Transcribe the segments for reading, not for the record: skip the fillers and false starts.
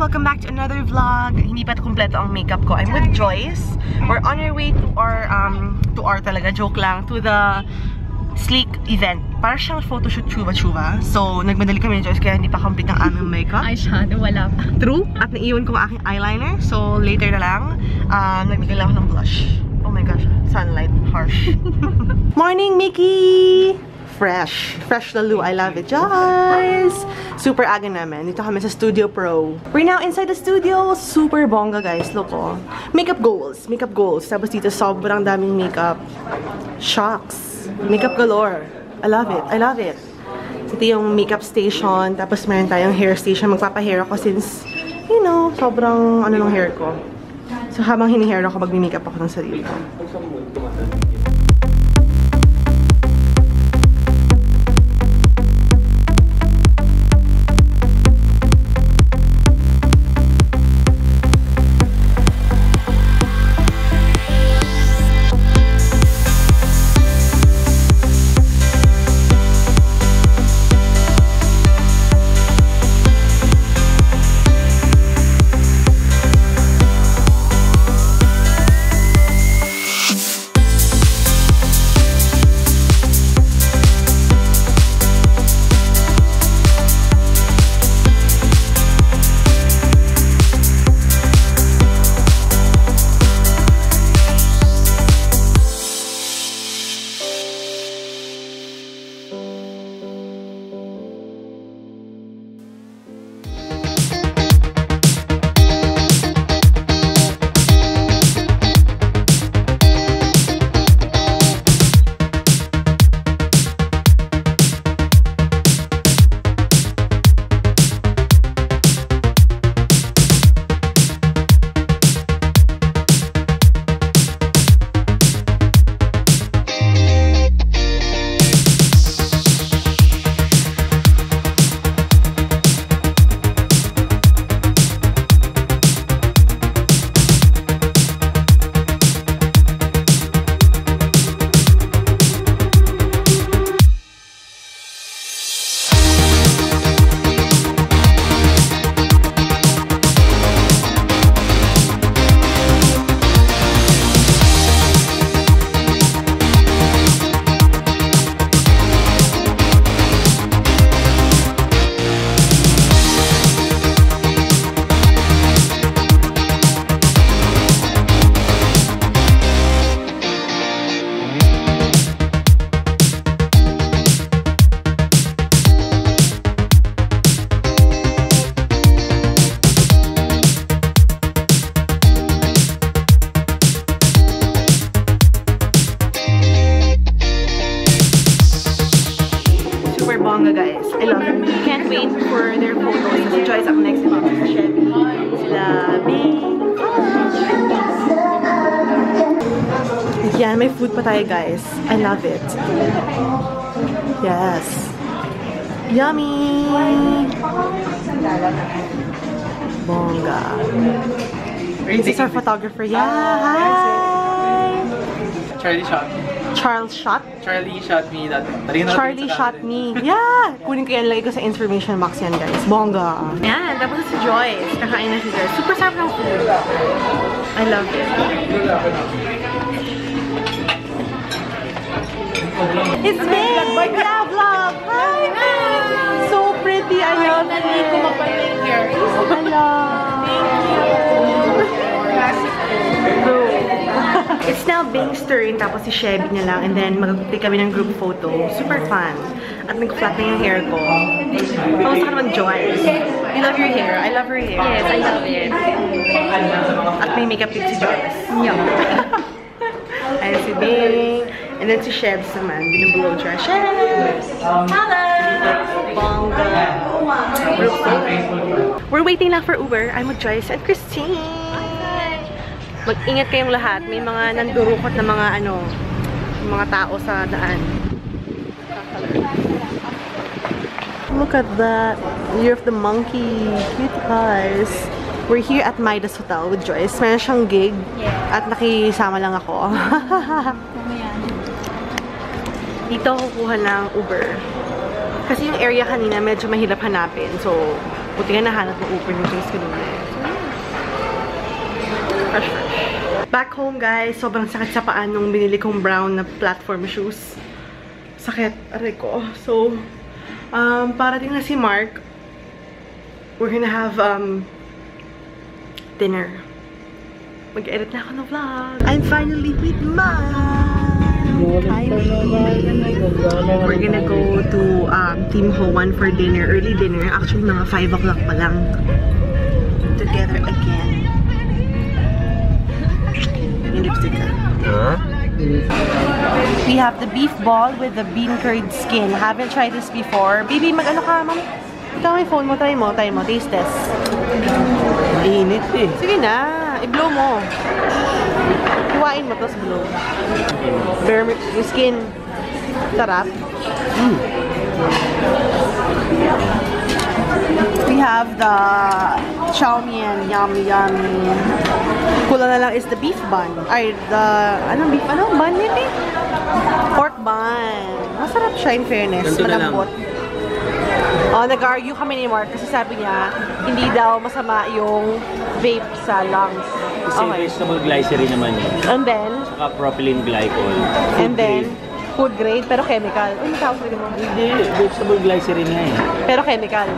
Welcome back to another vlog. Hindi pa kumpleto ang makeup ko. I'm with Joyce. We're on our way to our talaga, joke lang, to the Sleek event. Para siyang photoshoot chuva-chuva. So, nagmadali kami ni Joyce kaya hindi pa complete ang aming makeup. Eyeshadow, wala pa. True. At naiiwan ko ang aking eyeliner. So, later na lang. Nagbigay lang ako ng blush. Oh my gosh. Sunlight. Harsh. Morning, Mickey! Fresh. Fresh lalo. I love it. Joyce! Super aga namin. Dito kami sa Studio Pro. We're now inside the studio. Super bongga, guys. Look, oh. Makeup goals. Makeup goals. Tapos dito, sobrang daming makeup. Shocks. Makeup galore. I love it. I love it. Ito yung makeup station. Tapos meron tayong hair station. Magpapahair ako since, you know, sobrang ano ng hair ko. So habang hini-hair ako, mag-makeup ako ng sarili ko. Guys, I love them. Can't wait for their photos. Si Joyce up next to si Chevy. Sila Bing. Yan, may food pa tayo, guys. I love it. Yes. Yummy! Bongga. This is our photographer. Yeah, hi! Charlie shot. Charles shot? Charlie shot me that. Charlie shot me. Yeah! Kunin ko yan, lagay ko sa information box yan, guys. Bongga. Yan, tapos si Joyce. Kakain na si Joyce. Super sarap ng food. I love it. It's me! Yeah, vlog! Hi! So pretty. I love it. Hello. It's now Bing's turn, tapos si Chevy na lang, and then mag-take kami ng group photo. Super fun. At nag-flat na yung hair ko. Kamusta ka naman, Joyce? You love your hair? I love her hair. Yes, I love it. At may makeup tip si Joyce. Yeah. Ayan si Bing. And then si Chebs naman. Binublow siya. Chebs! Hello! Bongga! Group photo. We're waiting lang for Uber. I'm with Joyce and Christine. Mag-ingat kayong lahat. May mga nandurukot na mga tao sa daan. Look at that. Year of the Monkey. Cute guys. We're here at Midas Hotel with Joyce. Meron siyang gig. At nakisama lang ako. Dito ako kukuha ng Uber. Kasi yung area kanina medyo mahirap hanapin. So, Buti nga nahanap mo open yung face ko doon. Fresh. Back home, guys. Sobrang sakit sa paan nung binili kong brown na platform shoes. Sakit. Aray ko. So, parating na si Mark. We're gonna have, dinner. Mag-edit na ako ng vlog. I'm finally with Mom! Hi, we're gonna go to Team Hoan for dinner. Early dinner. Actually, mga 5 o'clock pa lang. Together again. May lipstick ka. Huh? We have the beef ball with the bean curd skin. Haven't tried this before. Baby, mag-ano ka, Mom? Ikaw may phone mo. Try mo. Taste test. Init eh. Sige na. I-blow mo. Hiwain mo, tapos blow. Bear yung skin. Sarap. We have the chow mein. Yummy. Kulang na lang is the beef bun. Ay, the... Anong beef? Anong bun yun eh? Pork bun. Masarap siya in fairness. Ganito na lang. Malambot. Nag-argue kami ni Mark kasi sabi niya, hindi daw masama yung vape sa lungs. Kasi vegetable glycerin naman yun. And then, Saka propylene glycol. and then, food grade, pero chemical. Uy, matawag ko mo. Hindi, vegetable glycerin nga eh. Pero chemical.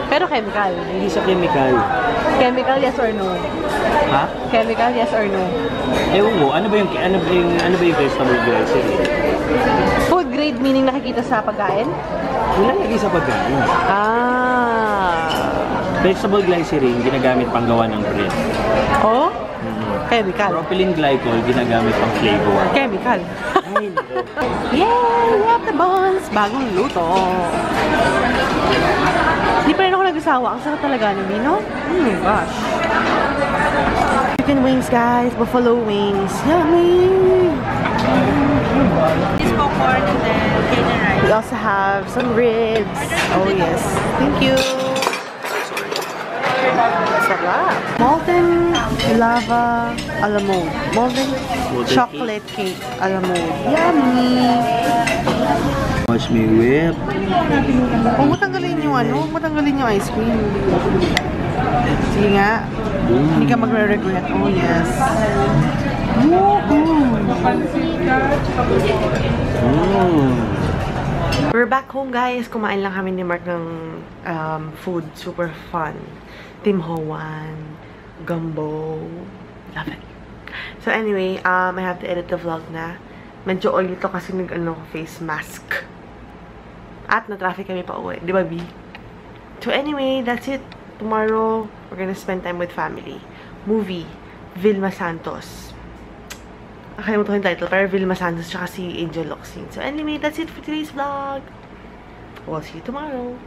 Pero chemical. Hindi sa chemical. Chemical, yes or no? Ha? Chemical, yes or no? Ewan mo, ano ba yung vegetable glycerin? Food grade meaning nakikita sa pagkain? Nilalagay sa pagkain. Vegetable glycerin, ginagamit pang gawa ng bread. Oh? Chemical. Propylene glycol, ginagamit pang flavor. Chemical. Ay, nako. Yay! We have the buns! Bagong luto. Hindi pa rin ako nag-asawa. Ang sarap talaga ng vino. Oh my gosh. Chicken wings, guys. Buffalo wings. Yummy! This popcorn and then Cajun rice. We also have some ribs. Oh yes. Thank you. Sarap. Molten lava a la mode. Molten chocolate cake a la mode. Yummy! Watch me whip. Huwag mo tanggalin yung ano, huwag mo tanggalin yung ice cream. Sige nga. Hindi ka magre-regret. Oh yes. We're back home, guys. Kumain lang kami ni Mark ng food. Super fun. Tim Hoan, gumbo. Love it. So anyway, I have to edit the vlog na. Medyo oily to kasi nag-ano face mask. At na-traffic kami pa uwi. Di ba, B? So anyway, that's it. Tomorrow, we're gonna spend time with family. Movie, Vilma Santos. Nakalimutan ko yung title, pero Vilma Santos tsaka si Angel Locsin. So anyway, that's it for today's vlog. We'll see you tomorrow.